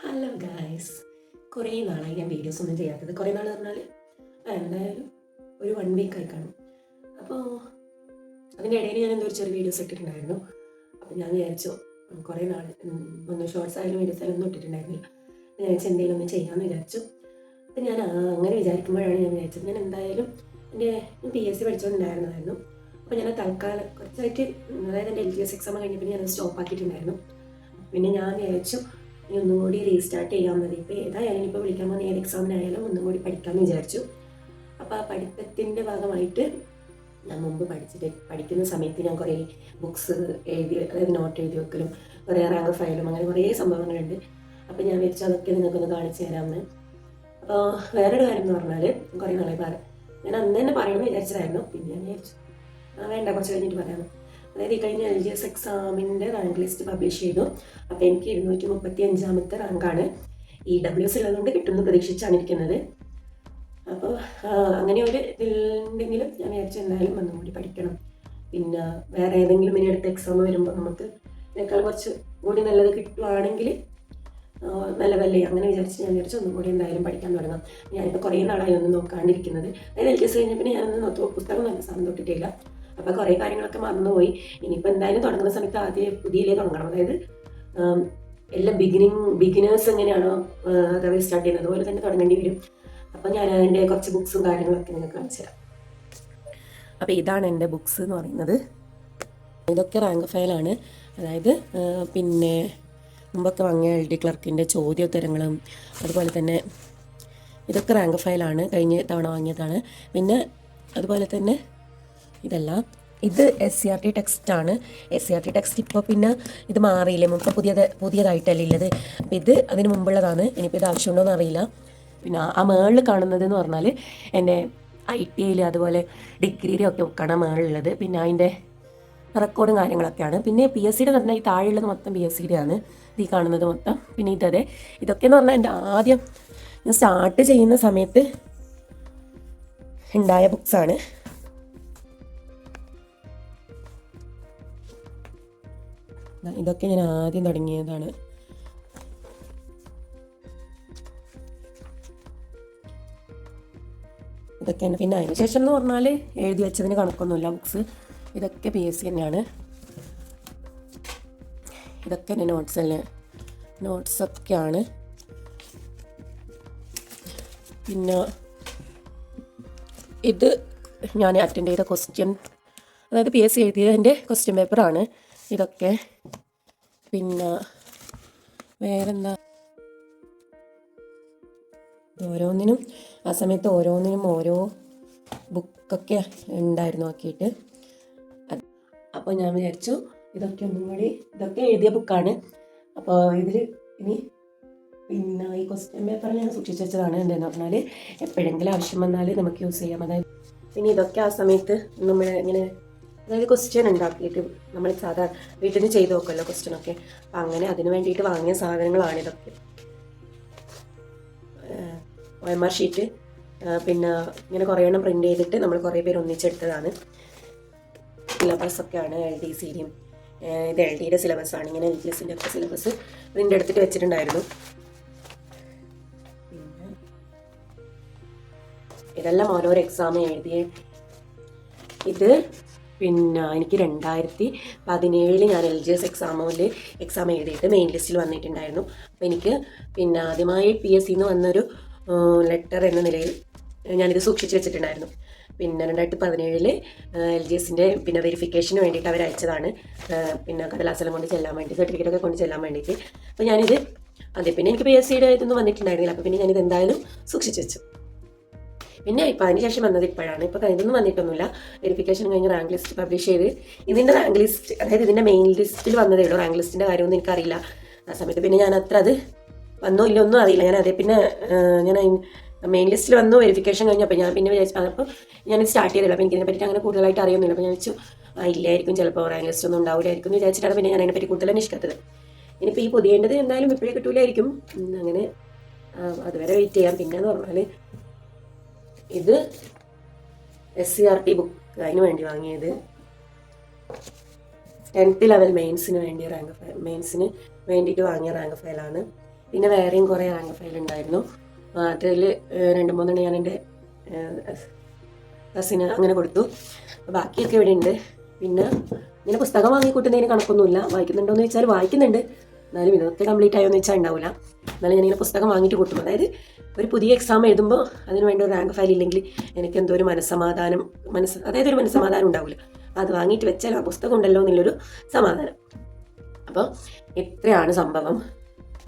Hello guys, കുറേ നാളായി ഞാൻ വീഡിയോസ് ഒന്നും ചെയ്യാത്തത്. കുറേ നാൾ പറഞ്ഞാൽ എന്തായാലും ഒരു 1 വീക്ക് ആയി കാണും. അപ്പോൾ അതിൻ്റെ ഇടയിൽ ഞാൻ എന്തോ ഒരു ചെറിയ വീഡിയോസ് ഇട്ടിട്ടുണ്ടായിരുന്നു. അപ്പോൾ ഞാൻ വിചാരിച്ചു കുറേ നാൾ ഒന്ന് ഷോർട്സ് ആയാലും വീഡിയോസ് ആയാലും ഒന്നും ഇട്ടിട്ടുണ്ടായിരുന്നില്ല. ഞാൻ വിചാരിച്ചു എന്തെങ്കിലും ഒന്ന് ചെയ്യാമെന്ന് വിചാരിച്ചു. അപ്പം ഞാൻ അങ്ങനെ വിചാരിക്കുമ്പോഴാണ് ഞാൻ വിചാരിച്ചത് ഞാൻ എന്തായാലും എൻ്റെ PSC പഠിച്ചുകൊണ്ടുണ്ടായിരുന്നതായിരുന്നു. അപ്പോൾ ഞാൻ തൽക്കാലം കുറച്ചായിട്ട്, അതായത് എൻ്റെ LGS എക്സാം കഴിഞ്ഞപ്പോൾ ഞാൻ സ്റ്റോപ്പ് ആക്കിയിട്ടുണ്ടായിരുന്നു. പിന്നെ ഞാൻ വിചാരിച്ചു ഇനി ഒന്നും കൂടി റീസ്റ്റാർട്ട് ചെയ്യാൻ മതി. ഇപ്പോൾ ഏതായാലും ഇപ്പോൾ വിളിക്കാൻ പോകുന്ന ഏത് എക്സാമിനായാലും ഒന്നും കൂടി പഠിക്കാമെന്ന് വിചാരിച്ചു. അപ്പോൾ ആ പഠിത്തത്തിൻ്റെ ഭാഗമായിട്ട് ഞാൻ മുമ്പ് പഠിക്കുന്ന സമയത്ത് ഞാൻ കുറേ ബുക്സ് എഴുതി, അതായത് നോട്ട് എഴുതി വെക്കലും കുറേ റാങ്ക് ഫയലും അങ്ങനെ കുറേ സംഭവങ്ങളുണ്ട്. അപ്പോൾ ഞാൻ വിചാരിച്ചു അതൊക്കെ നിങ്ങൾക്കൊന്ന് കാണിച്ചു തരാമെന്ന്. അപ്പോൾ വേറൊരു കാര്യം എന്ന് പറഞ്ഞാൽ കുറേ നാളെ ഞാൻ അന്ന് തന്നെ പറയണമെന്ന് വിചാരിച്ചതായിരുന്നു. പിന്നെ ഞാൻ വിചാരിച്ചു വേണ്ട, കുറച്ച് കഴിഞ്ഞിട്ട് പറയാമെന്ന്. അതായത് ഈ കഴിഞ്ഞ LGS എക്സാമിൻ്റെ റാങ്ക് ലിസ്റ്റ് പബ്ലിഷ് ചെയ്തു. അപ്പോൾ എനിക്ക് 235ാമത്തെ റാങ്കാണ്. EWS ഉള്ളതുകൊണ്ട് കിട്ടുമെന്ന് പ്രതീക്ഷിച്ചാണ് ഇരിക്കുന്നത്. അപ്പോൾ അങ്ങനെ ഒരു ഇതിലുണ്ടെങ്കിലും ഞാൻ വിചാരിച്ചു എന്തായാലും ഒന്നും കൂടി പഠിക്കണം. പിന്നെ വേറെ ഏതെങ്കിലും ഇനി അടുത്ത എക്സാം വരുമ്പോൾ നമുക്ക് ഇതിനേക്കാൾ കുറച്ച് കൂടി നല്ലത് കിട്ടുവാണെങ്കിൽ നല്ലതല്ലേ, അങ്ങനെ ഞാൻ വിചാരിച്ചു ഒന്നും കൂടി എന്തായാലും പഠിക്കാൻ തുടങ്ങാം. ഞാനിപ്പോൾ കുറേ നാളായി ഒന്നും നോക്കാണ്ടിരിക്കുന്നത്. അതായത് LGS കഴിഞ്ഞപ്പോൾ ഞാനൊന്നും പുസ്തകം നല്ല സാധനം തൊട്ടിട്ടില്ല. അപ്പോൾ കുറേ കാര്യങ്ങളൊക്കെ മറന്നുപോയി. ഇനിയിപ്പോൾ എന്തായാലും തുടങ്ങുന്ന സമയത്ത് ആദ്യം പുതിയതിലേ തുടങ്ങണം. അതായത് എല്ലാം ബിഗിനേഴ്സ് എങ്ങനെയാണോ അഥവാ സ്റ്റാർട്ട് ചെയ്യുന്നത് അതുപോലെ തന്നെ തുടങ്ങേണ്ടി വരും. അപ്പോൾ ഞാൻ അതിൻ്റെ കുറച്ച് ബുക്സും കാര്യങ്ങളൊക്കെ നിങ്ങൾക്ക് കാണിച്ചു തരാം. അപ്പോൾ ഇതാണ് എൻ്റെ ബുക്സ് എന്ന് പറയുന്നത്. ഇതൊക്കെ റാങ്ക് ഫയലാണ്. അതായത് പിന്നെ മുമ്പൊക്കെ വാങ്ങിയ LD ക്ലർക്കിൻ്റെ ചോദ്യോത്തരങ്ങളും അതുപോലെ തന്നെ ഇതൊക്കെ റാങ്ക് ഫയലാണ്, കഴിഞ്ഞ തവണ വാങ്ങിയതാണ്. പിന്നെ അതുപോലെ തന്നെ ഇതെല്ലാം ഇത് SCERT ടെക്സ്റ്റാണ്. SCERT ടെക്സ്റ്റ് ഇപ്പോൾ പിന്നെ ഇത് മാറിയില്ലേ, മുമ്പ് പുതിയതായിട്ടല്ലേ ഉള്ളത്. അപ്പോൾ ഇത് അതിന് മുമ്പുള്ളതാണ്. ഇനിയിപ്പോൾ ഇത് ആവശ്യമുണ്ടോ എന്ന് അറിയില്ല. പിന്നെ ആ മേളിൽ കാണുന്നത് എന്ന് പറഞ്ഞാൽ എൻ്റെ ITയിൽ അതുപോലെ ഡിഗ്രിയിലൊക്കെ ബുക്കാണ് മേളിലുള്ളത്. പിന്നെ അതിൻ്റെ റെക്കോർഡും കാര്യങ്ങളൊക്കെയാണ്. പിന്നെ PSCയുടെ പറഞ്ഞാൽ ഈ താഴെയുള്ളത് മൊത്തം PSCയുടെ ആണ്, ഈ കാണുന്നത് മൊത്തം. പിന്നെ ഇതൊക്കെ എന്ന് പറഞ്ഞാൽ എൻ്റെ ആദ്യം ഞാൻ സ്റ്റാർട്ട് ചെയ്യുന്ന സമയത്ത് ഉണ്ടായ ബുക്സാണ്. ഇതൊക്കെ ഞാൻ ആദ്യം തുടങ്ങിയതാണ്. ഇതൊക്കെയാണ്. പിന്നെ അതിന് ശേഷം എന്ന് പറഞ്ഞാൽ എഴുതി വെച്ചതിന് കണക്കൊന്നുമില്ല ബുക്സ്. ഇതൊക്കെ PSC തന്നെയാണ്. ഇതൊക്കെ എൻ്റെ നോട്ട്സൊക്കെയാണ്. പിന്നെ ഇത് ഞാൻ അറ്റൻഡ് ചെയ്ത ക്വസ്റ്റ്യൻ, അതായത് PSC എഴുതിയതിൻ്റെ ക്വസ്റ്റ്യൻ പേപ്പറാണ് ഇതൊക്കെ. പിന്നെ വേറെന്താ, ഓരോന്നിനും ആ സമയത്ത് ഓരോന്നിനും ഓരോ ബുക്കൊക്കെ ഉണ്ടായിരുന്നു ആക്കിയിട്ട്. അപ്പോൾ ഞാൻ വിചാരിച്ചു ഇതൊക്കെ എഴുതിയ ബുക്കാണ്. അപ്പോൾ ഇതിൽ ഇനി പിന്നെ ഈ ക്വസ്റ്റ്യൻ പേപ്പർ ഞാൻ സൂക്ഷിച്ച് വെച്ചതാണ്. എന്താണെന്ന് പറഞ്ഞാൽ എപ്പോഴെങ്കിലും ആവശ്യം വന്നാൽ നമുക്ക് യൂസ് ചെയ്യാം. അതായത് പിന്നെ ഇതൊക്കെ ആ സമയത്ത് നമ്മൾ ഇങ്ങനെ, അതായത് ക്വസ്റ്റ്യൻ ഉണ്ടാക്കിയിട്ട് നമ്മൾ സാധാരണ വീട്ടിൽ നിന്ന് ചെയ്ത് നോക്കുമല്ലോ ക്വസ്റ്റ്യനൊക്കെ. അപ്പം അങ്ങനെ അതിന് വേണ്ടിയിട്ട് വാങ്ങിയ സാധനങ്ങളാണ് ഇതൊക്കെ. OMR ഷീറ്റ്, പിന്നെ ഇങ്ങനെ കുറേ എണ്ണം പ്രിൻ്റ് ചെയ്തിട്ട് നമ്മൾ കുറേ പേര് ഒന്നിച്ചെടുത്തതാണ്. സിലബസൊക്കെയാണ് LDCയുടെയും. ഇത് LDയുടെ സിലബസാണ്. ഇങ്ങനെ LGSൻ്റെ ഒക്കെ സിലബസ് പ്രിൻ്റ് എടുത്തിട്ട് വെച്ചിട്ടുണ്ടായിരുന്നു. പിന്നെ ഇതെല്ലാം ഓരോരോ എക്സാം എഴുതിയ ഇത്. പിന്നെ എനിക്ക് 2017 ഞാൻ LGS എക്സാം എഴുതിയിട്ട് മെയിൻ ലിസ്റ്റിൽ വന്നിട്ടുണ്ടായിരുന്നു. അപ്പോൾ എനിക്ക് പിന്നെ ആദ്യമായി PSCന്ന് വന്നൊരു ലെറ്റർ എന്ന നിലയിൽ ഞാനിത് സൂക്ഷിച്ച് വെച്ചിട്ടുണ്ടായിരുന്നു. പിന്നെ 2017 LGSൻ്റെ പിന്നെ വെരിഫിക്കേഷന് വേണ്ടിയിട്ട് അവർ അയച്ചതാണ്. പിന്നെ കടലാസെല്ലാം കൊണ്ട് ചെല്ലാൻ വേണ്ടി, സർട്ടിഫിക്കറ്റൊക്കെ കൊണ്ട് ചെല്ലാൻ വേണ്ടിയിട്ട്. അപ്പോൾ ഞാനിത് പിന്നെ എനിക്ക് PSCയുടെ ഇതൊന്നും വന്നിട്ടുണ്ടായിരുന്നില്ല. അപ്പോൾ പിന്നെ ഞാനിത് എന്തായാലും സൂക്ഷിച്ച് വെച്ചു. പിന്നെ ഇപ്പം അതിന് ശേഷം വന്നത് ഇപ്പോഴാണ്. ഇപ്പോൾ ഇതൊന്നും വന്നിട്ടൊന്നുമില്ല. വെരിഫിക്കേഷൻ കഴിഞ്ഞ് റാങ്ക് ലിസ്റ്റ് പബ്ലിഷ് ചെയ്ത് ഇതിൻ്റെ റാങ്ക് ലിസ്റ്റ്, അതായത് ഇതിൻ്റെ മെയിൻ ലിസ്റ്റിൽ വന്നതേ ഉള്ളൂ. റാങ്ക് ലിസ്റ്റിൻ്റെ കാര്യമൊന്നും എനിക്കറിയില്ല ആ സമയത്ത്. പിന്നെ ഞാൻ അത് വന്നോ ഇല്ല ഒന്നും അറിയില്ല. പിന്നെ ഞാൻ മെയിൻ ലിസ്റ്റിൽ വന്നു, വെരിഫിക്കേഷൻ കഴിഞ്ഞപ്പോൾ ഞാൻ പിന്നെ വിചാരിച്ചു, അപ്പോൾ ഞാൻ സ്റ്റാർട്ട് ചെയ്തില്ല. അപ്പോൾ എനിക്കിതിനെ പറ്റി അങ്ങനെ കൂടുതലായിട്ട് അറിയുന്നില്ല. അപ്പോൾ ഞാൻ വെച്ചു ഇല്ലായിരിക്കും, ചിലപ്പോൾ റാങ്ക് ലിസ്റ്റ് ഒന്നും ഉണ്ടാവില്ലായിരിക്കും എന്ന് വിചാരിച്ചിട്ടാണ് പിന്നെ ഞാൻ അതിനെപ്പറ്റി കൂടുതൽ അന്വേഷിക്കാത്തത്. ഇനിയിപ്പോൾ ഈ പുതിയേണ്ടത് എന്തായാലും ഇപ്പോഴേ കിട്ടൂലായിരിക്കും. അങ്ങനെ അതുവരെ വെയിറ്റ് ചെയ്യാം. പിന്നെയെന്ന് പറഞ്ഞാൽ ഇത് SCERT ബുക്ക്, അതിന് വേണ്ടി വാങ്ങിയത് 10th ലെവൽ മെയിൻസിന് വേണ്ടിയിട്ട് വാങ്ങിയ റാങ്ക് ഫയലാണ്. പിന്നെ വേറെയും കുറേ റാങ്ക് ഫയൽ ഉണ്ടായിരുന്നു. അതിൽ 2-3 ഞാൻ എൻ്റെ കസിന് അങ്ങനെ കൊടുത്തു. ബാക്കിയൊക്കെ ഇവിടെ ഉണ്ട്. പിന്നെ ഇങ്ങനെ പുസ്തകം വാങ്ങിക്കൂട്ടുന്നതിന് കണക്കൊന്നുമില്ല. വായിക്കുന്നുണ്ടോ എന്ന് ചോദിച്ചാൽ വായിക്കുന്നുണ്ട്. എന്നാലും ഇതൊക്കെ കംപ്ലീറ്റ് ആയോ എന്ന് വെച്ചാൽ ഉണ്ടാവില്ല. എന്നാലും ഞാനിങ്ങനെ പുസ്തകം വാങ്ങിയിട്ട് കൂട്ടും. അതായത് ഒരു പുതിയ എക്സാം എഴുതുമ്പോൾ അതിന് വേണ്ടി ഒരു റാങ്ക് ഫയൽ ഇല്ലെങ്കിൽ എനിക്ക് എന്തോ ഒരു അതായത് ഒരു മനസ്സമാധാനം ഉണ്ടാവില്ല. അത് വാങ്ങിയിട്ട് വെച്ചാൽ ആ പുസ്തകം ഉണ്ടല്ലോ എന്നുള്ളൊരു സമാധാനം. അപ്പോൾ ഇത്രയാണ് സംഭവം.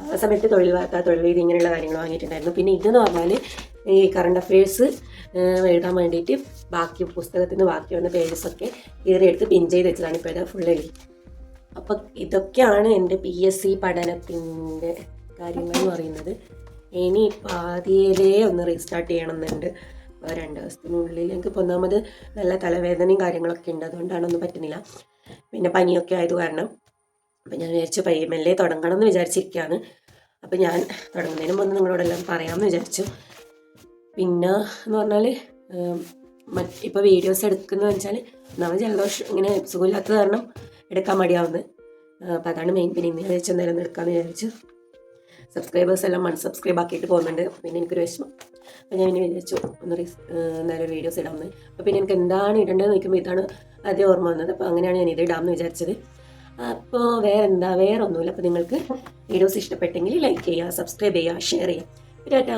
ആ സമയത്ത് തൊഴിൽ വാർത്ത, തൊഴിൽ വീതി ഇങ്ങനെയുള്ള കാര്യങ്ങൾ വാങ്ങിയിട്ടുണ്ടായിരുന്നു. പിന്നെ ഇതെന്ന് പറഞ്ഞാൽ ഈ കറണ്ട് അഫയേഴ്സ് എഴുതാൻ വേണ്ടിയിട്ട് പുസ്തകത്തിൽ നിന്ന് ബാക്കി വന്ന പേജസൊക്കെ കീറിയെടുത്ത് പിൻ ചെയ്ത് വെച്ചതാണ്. ഇപ്പോൾ ഇത് ഫുൾ എഴുതി. അപ്പം ഇതൊക്കെയാണ് എൻ്റെ PSC പഠനത്തിൻ്റെ കാര്യങ്ങൾ എന്ന് പറയുന്നത്. ഇനി ഇപ്പോൾ ആദ്യമേ ഒന്ന് റീസ്റ്റാർട്ട് ചെയ്യണമെന്നുണ്ട്. 2 ദിവസത്തിനുള്ളിൽ എനിക്കിപ്പോൾ ഒന്നാമത് നല്ല തലവേദനയും കാര്യങ്ങളൊക്കെ ഉണ്ട്. അതുകൊണ്ടാണ് ഒന്നും പറ്റുന്നില്ല. പിന്നെ പനിയൊക്കെ ആയത് കാരണം അപ്പം ഞാൻ വിചാരിച്ചു മെല്ലെ തുടങ്ങണം എന്ന് വിചാരിച്ചിരിക്കുകയാണ്. അപ്പം ഞാൻ തുടങ്ങുന്നതിന് മുമ്പ് നിങ്ങളോടെല്ലാം പറയാമെന്ന് വിചാരിച്ചു. പിന്നെ എന്ന് പറഞ്ഞാൽ ഇപ്പോൾ വീഡിയോസ് എടുക്കുന്നതെന്ന് വെച്ചാൽ നമ്മൾ ജലദോഷം ഇങ്ങനെ സുഖമില്ലാത്തത് കാരണം എടുക്കാൻ മടിയാവുന്നത്. അപ്പോൾ അതാണ് മെയിൻ. പിന്നെ ഇന്ന് വിചാരിച്ചു എന്തായാലും എടുക്കാമെന്ന് വിചാരിച്ചു. സബ്സ്ക്രൈബേഴ്സ് എല്ലാം അൺസബ്സ്ക്രൈബ് ആക്കിയിട്ട് പോകുന്നുണ്ട്. പിന്നെ എനിക്കൊരു വിഷമം. അപ്പോൾ ഞാൻ ഇനി വിചാരിച്ചു എന്തായാലും ഒരു വീഡിയോസ് ഇടാമെന്ന്. അപ്പോൾ പിന്നെ എനിക്ക് എന്താണ് ഇടേണ്ടതെന്ന് നോക്കുമ്പോൾ ഇതാണ് ആദ്യം ഓർമ്മ വന്നത്. അപ്പോൾ അങ്ങനെയാണ് ഞാൻ ഇത് ഇടാമെന്ന് വിചാരിച്ചത്. അപ്പോൾ വേറെ ഒന്നുമില്ല. അപ്പോൾ നിങ്ങൾക്ക് വീഡിയോസ് ഇഷ്ടപ്പെട്ടെങ്കിൽ ലൈക്ക് ചെയ്യുക, സബ്സ്ക്രൈബ് ചെയ്യുക, ഷെയർ ചെയ്യുക. ടാറ്റാ.